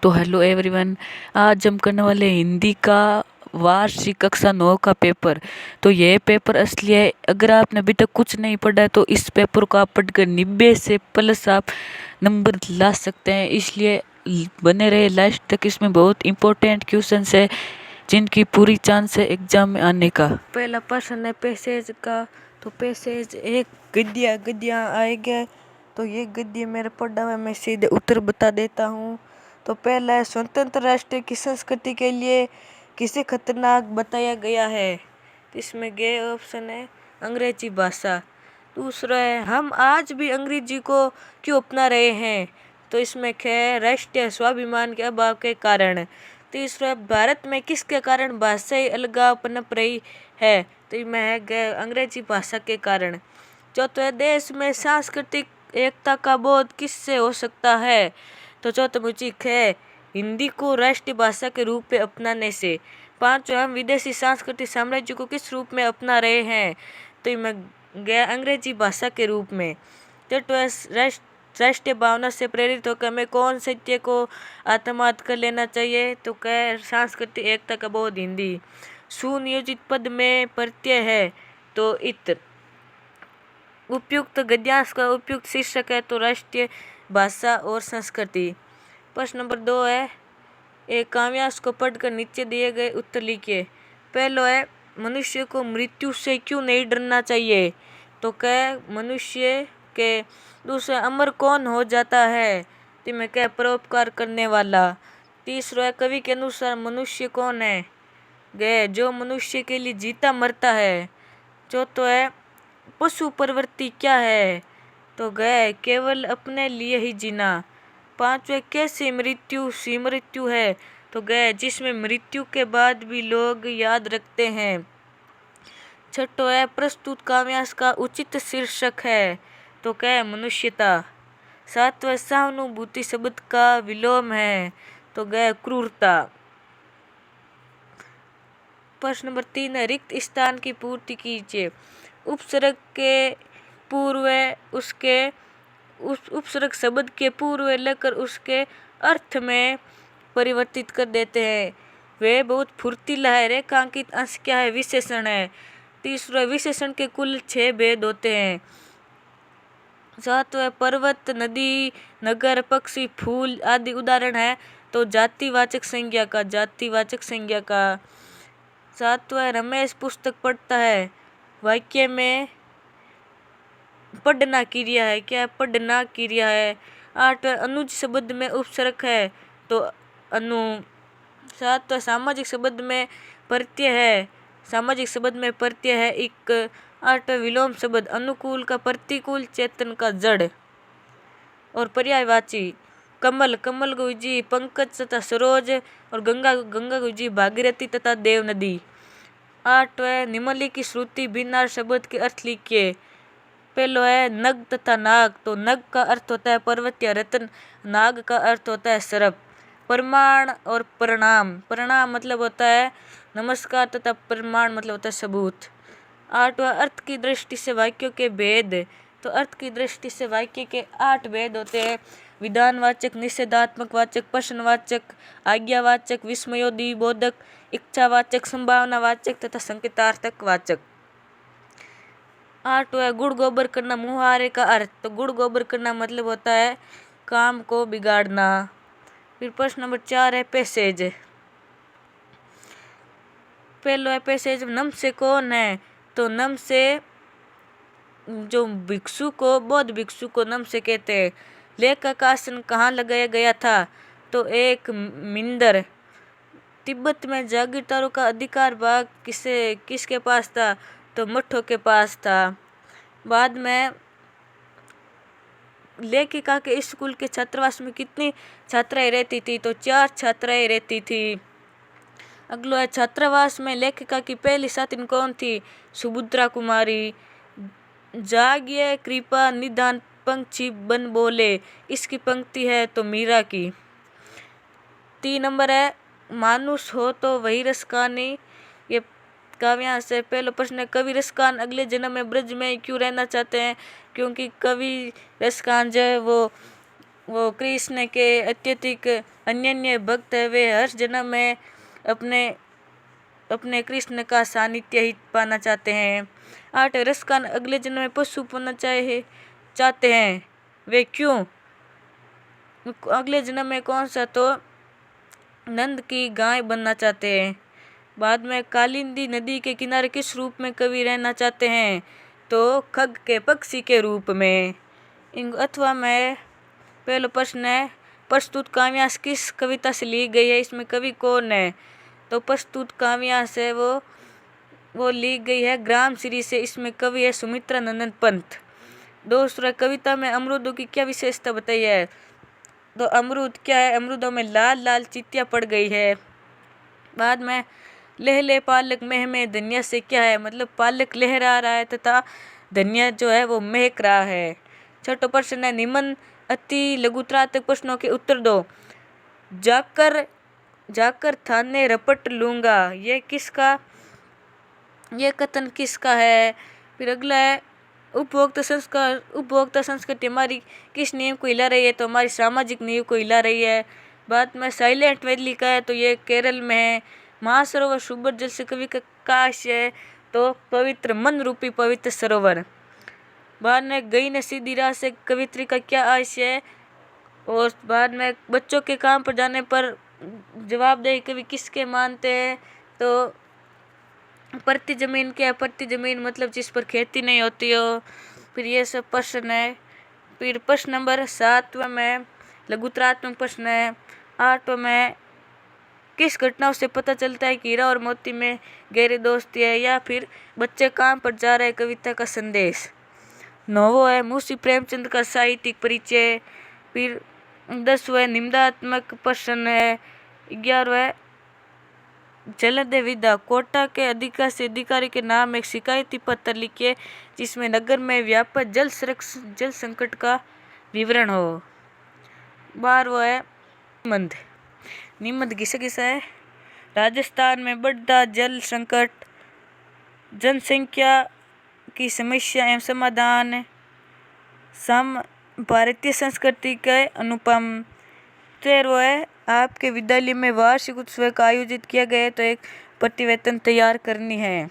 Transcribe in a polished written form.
तो hello everyone. आज हम करने वाले हैं हिंदी का वार्षिक कक्षा 9 का पेपर। तो ये पेपर असली है। अगर आपने अभी तक कुछ नहीं पढ़ा है तो इस पेपर को आप पढ़कर 90 से प्लस आप नंबर ला सकते हैं, इसलिए बने रहे लास्ट तक। इसमें बहुत इंपॉर्टेंट क्वेश्चंस है जिनकी पूरी चांस है एग्जाम में आने का। पहला प्रश्न है पैसेज का। तो पैसेज एक गद्य आएगा। तो ये गद्य मेरा पढ़ा हुआ है, मैं सीधे उत्तर बता देता हूँ। तो पहला है, स्वतंत्र राष्ट्र की संस्कृति के लिए किसे खतरनाक बताया गया है। तो इसमें गे ऑप्शन है अंग्रेजी भाषा। दूसरा है, हम आज भी अंग्रेजी को क्यों अपना रहे हैं। तो इसमें है राष्ट्रीय स्वाभिमान के अभाव के कारण। तीसरा, भारत में किसके कारण भाषाई अलगाव पनप रही है। तो इसमें है अंग्रेजी भाषा के कारण। चौथा, देश में सांस्कृतिक एकता का बोध किससे हो सकता है। तो चौथा मुझिक है हिंदी को राष्ट्रीय भाषा के रूप में अपनाने से। पांचवा, हम विदेशी सांस्कृतिक साम्राज्य को किस रूप में अपना रहे हैं। तो मैं गया अंग्रेजी भाषा के रूप में। छठवां, राष्ट्रीय भावना से प्रेरित होकर हमें कौन सत्य को आत्मसात कर लेना चाहिए। तो कह सांस्कृतिक एकता का बोध हिंदी। सुनियोजित पद में प्रत्यय है तो इत। उपयुक्त गद्यांश का उपयुक्त शीर्षक है तो राष्ट्रीय भाषा और संस्कृति। प्रश्न नंबर 2 है, एक काव्यांश को पढ़कर नीचे दिए गए उत्तर लिखिए। पहला है, मनुष्य को मृत्यु से क्यों नहीं डरना चाहिए। तो कह मनुष्य के। दूसरा, अमर कौन हो जाता है। तो मैं कह परोपकार करने वाला। तीसरा है, कवि के अनुसार मनुष्य कौन है। गए जो मनुष्य के लिए जीता मरता है। चौथा है, पशु प्रवृत्ति क्या है। तो गए केवल अपने लिए ही जीना। पांचवें, कैसी मृत्यु सी मृत्यु है। तो गए जिसमें मृत्यु के बाद भी लोग याद रखते हैं। छठा है, प्रस्तुत काव्यांश का उचित शीर्षक है। तो क्या मनुष्यता। सातवां, सहानुभूति शब्द का विलोम है। तो गए क्रूरता। प्रश्न नंबर 3 है, रिक्त स्थान की पूर्ति कीजिए। उपसर्ग के पूर्व उसके उस उपसर्ग शब्द के पूर्व लेकर उसके अर्थ में परिवर्तित कर देते हैं। वे बहुत फुर्तीला है। रेखांकित अंश क्या है, विशेषण है। तीसरा, विशेषण के कुल 6 भेद होते हैं। सातवां, पर्वत, नदी, नगर, पक्षी, फूल आदि उदाहरण है तो जातिवाचक संज्ञा का। सातवां, रमेश पुस्तक पढ़ता है। वाक्य में पढ़ना क्रिया है। क्या पढ़ना क्रिया है। आठवां, अनुज शब्द में उपसर्ग है तो अनु। सातवां, सामाजिक शब्द में प्रत्यय है एक। आठवां, विलोम शब्द अनुकूल का प्रतिकूल, चेतन का जड़। और पर्यायवाची कमल गुरुजी, पंकज तथा सरोज, और गंगा गुरुजी, भागीरथी तथा देव नदी। आठवां, निम्नलिखित श्रुति भिन्नार शब्द के अर्थ लिखिए। पहला है नग तथा नाग। तो नग का अर्थ होता है पर्वत या रत्न, नाग का अर्थ होता है सर्प। प्रमाण और प्रणाम मतलब होता है नमस्कार तथा प्रमाण मतलब होता है सबूत। आठवां, अर्थ की दृष्टि से वाक्यों के भेद। तो अर्थ की दृष्टि से वाक्य के 8 भेद होते हैं। विधानवाचक, निषेधात्मक वाचक, प्रश्नवाचक, आज्ञावाचक, विस्मयोदी बोधक, इच्छावाचक, संभावनावाचक तथा संकेतार्थक वाचक। आठवां, गुड़ गोबर करना मुहावरे का अर्थ। तो गुड़ गोबर करना मतलब होता है काम को बिगाड़ना। फिर प्रश्न नंबर 4 है पैसेज। पहला है पैसेज, नम से कौन है। तो नम से जो बौद्ध भिक्षु को नम से कहते हैं। लेखक का आसन कहाँ लगाया गया था। तो एक मिंदर। तिब्बत में जागीरदारों का अधिकार भाग किसके पास था। तो मठों के पास था। बाद में लेखिका के स्कूल के छात्रावास में कितनी छात्राएं रहती थी। तो 4 छात्राएं रहती थी। अगला है, छात्रावास में लेखिका की पहली साथी कौन थी। सुभद्रा कुमारी। जागिए कृपा निधान पंछी बन बोले, इसकी पंक्ति है तो मीरा की। 3 नंबर है, मानुष हो तो वही रसकानी। ये काव्यांश है। पहला प्रश्न है, कवि रसकान अगले जन्म में ब्रज में क्यों रहना चाहते हैं। क्योंकि कवि रसकान जो है वो वो कृष्ण के अत्यधिक अनन्य भक्त है, वे हर जन्म में अपने अपने कृष्ण का सानिध्य ही पाना चाहते हैं। 8 रसकान अगले जन्म में पशु बनना चाहते हैं। वे क्यों? अगले जन्म में कौन सा? तो नंद की गाय बनना चाहते हैं। बाद में कालिंदी नदी के किनारे किस रूप में कवि रहना चाहते हैं? तो खग के पक्षी के रूप में। अथवा में पहला प्रश्न है, प्रस्तुत काव्यांश किस कविता से ली गई है? इसमें कवि कौन है? तो प्रस्तुत काव्यांश है वो ली गई है ग्राम श्री से। इसमें कवि है सुमित्रा नंदन पंत। दूसरा, कविता में अमरूदों की क्या विशेषता बताई है? तो अमरूद क्या है? अमरूदों में लाल लाल चित्तियाँ पड़ गई है। बाद में लहले पालक में धनिया से क्या है? मतलब पालक लहरा रहा है तथा धनिया जो है वो महक रहा है। छठा प्रश्न है, निम्न अति लघुत्रात्मक प्रश्नों के उत्तर दो। जाकर थाने रपट लूंगा, ये कथन किसका है? फिर अगला है, उपभोक्ता संस्कृति हमारी किस नियम को हिला रही है? तो हमारी सामाजिक नियम को हिला रही है। बाद में साइलेंट वैली का है, तो ये केरल में है। महासरोवर शुभ्र जल से कवि का काश है, तो पवित्र मन रूपी पवित्र सरोवर। बाद में गई न सीधी राह से कवित्री का क्या आशय है? और बाद में बच्चों के काम पर जाने पर जवाबदेही कवि किसके मानते हैं? तो प्रति जमीन क्या है? प्रति जमीन मतलब जिस पर खेती नहीं होती हो। फिर ये सब प्रश्न है। फिर प्रश्न नंबर 7 में लघुत्रात्मक प्रश्न है। 8 में किस घटनाओं से पता चलता है कि हीरा और मोती में गहरी दोस्ती है? या फिर बच्चे काम पर जा रहे कविता का संदेश। 9 है मुंशी प्रेमचंद का साहित्यिक परिचय। फिर 10वां निम्नात्मक प्रश्न है। 11वां जलदे विदा, कोटा के अधिकारी के नाम एक शिकायती पत्र लिखिए जिसमें नगर में व्यापक जल संकट का विवरण हो। 12वां है निम्न किसा है? राजस्थान में बढ़ता जल संकट, जनसंख्या की समस्या एवं समाधान, भारतीय संस्कृति के अनुपम। 13वां है आपके विद्यालय में वार्षिक उत्सव का आयोजित किया गया है, तो एक प्रतिवेदन तैयार करनी है।